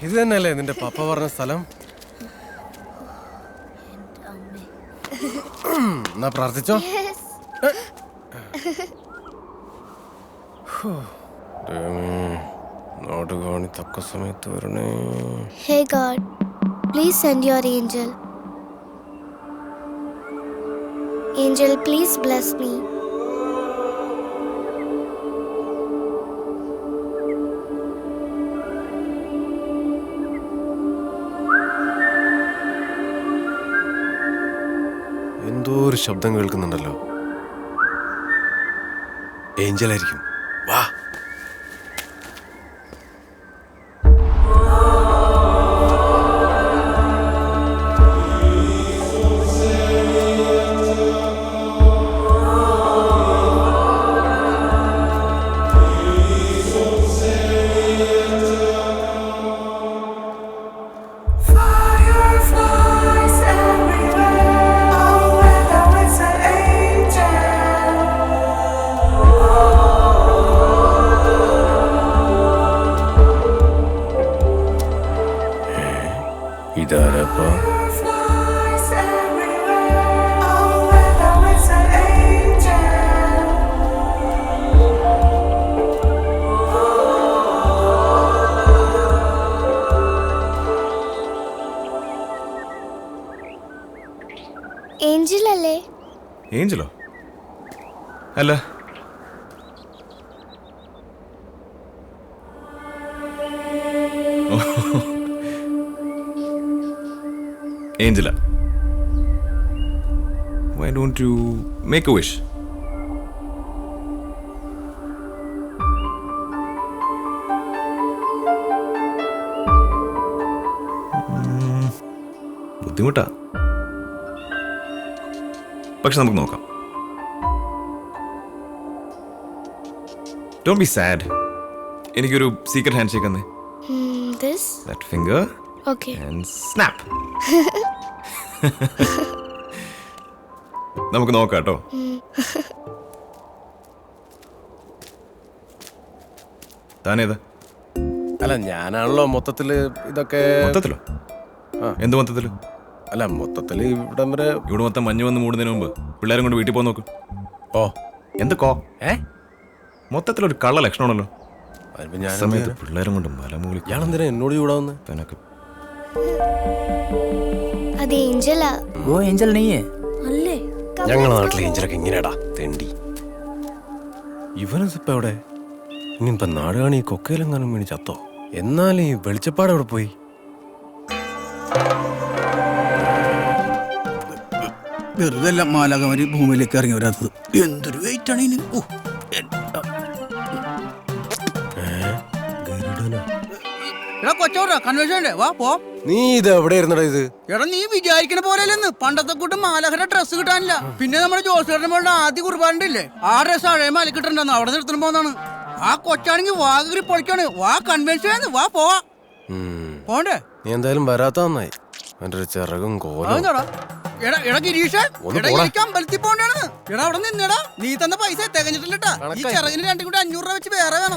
ഇത് തന്നെയല്ലേ നിന്റെ പപ്പ പറഞ്ഞ സ്ഥലം? എന്നാ പ്രാർത്ഥിച്ചോ. നാട് കാണി തക്ക സമയത്ത് വരണേ. Hey God, please send your angel. Angel, please bless me. എന്തോ ഒരു ശബ്ദം കേൾക്കുന്നുണ്ടല്ലോ. ഏഞ്ചൽ ആയിരിക്കും. വാ. ഇതാരപ്പാ? Angel അല്ലേ? ഏഞ്ചലോ? അല്ല, Angela. Why don't you make a wish? ബുദ്ധിമുട്ടാ, പക്ഷെ നമുക്ക് നോക്കാം. Don't be sad. എനിക്കൊരു സീക്രട്ട് ഹാൻഡ് ഷേക്ക് തന്നെ. This? That finger. Okay. And snap. നമുക്ക് നോക്കാം കേട്ടോ. താനേതാ? അല്ല, ഞാനാണല്ലോ മൊത്തത്തില് ഇതൊക്കെ. മൊത്തത്തിലോ? എന്ത് മൊത്തത്തില്? അല്ല, മൊത്തത്തില് ഇവിടം വരെ. ഇവിടെ മൊത്തം മഞ്ഞ് വന്ന് മൂടുന്നതിന് മുമ്പ് പിള്ളേരും കൊണ്ട് വീട്ടിൽ പോകാൻ നോക്ക്. ഓ, എന്ത് കോ? മൊത്തത്തിലൊരു കള്ള ലക്ഷണമാണല്ലോ. ഞാൻ സമയത്ത് പിള്ളേരും കൊണ്ട് മലമൂളി. ഞാനെന്തിനാ എന്നോട് ചൂടാവുന്നത്? തനക്ക് അത് ഏഞ്ചലാ. वो एंजल नहीं है. അല്ലേ? ഞങ്ങളുടെ നാട്ടിലെ ഏഞ്ചലൊക്കെ ഇങ്ങനെയാടാ തെണ്ടി. ഇവനിപ്പോ എവിടെ? ഇനിയിപ്പോ നാട് കാണി കൊക്കയിലെങ്ങാനും വേണ്ടി ചത്തോ? എന്നാലും ഈ വെളിച്ചപ്പാട് എവിടെ പോയി? വെറുതെ അല്ല മാലാകമാര് ഭൂമിയിലേക്ക് ഇറങ്ങി വരാത്തത്. എന്തൊരു വെയിറ്റ് ആണ് ഇതിന്. നീ ഇത് എവിടെ ഇരുന്നടാ ഇത്? എടാ, നീ വിചാരിക്കണ പോലെയല്ലെന്ന്. പണ്ടത്തെ കൂട്ട് മാലഹര ഡ്രസ് കിട്ടാനില്ല. പിന്നെ നമ്മുടെ ജോസേട്ടൻ പോലുള്ള ആദ്യ കുർബാനുണ്ട് ഇല്ലേ, ആ ഡ്രസ് അഴയ മലക്കിട്ടുണ്ടെന്ന് അവിടെ നിർത്തണം പോന്നാണ്. ആ കൊച്ചാണെങ്കിൽ വാഗിരി പൊളിക്കാണ്. വാ കൺവെൻഷൻ, വാ പോവാ. പോണ്ടേ? നീ എന്തായാലും വരാത്ത നന്നായി. എന്റെ ഒരു ചിറകും കോലും. എടാ എടാ ഗിരീഷ്, എടാ എനിക്ക് അമ്പലത്തിൽ പോണ്ടാണ്. എടാ അവിടെ നിന്നെടാ, നീ തന്ന പൈസ തികഞ്ഞിട്ടില്ലട്ടാ. ഈ ചിറകിന് 2 കൂടി 500 രൂപ വെച്ച് വേറെ വേണം.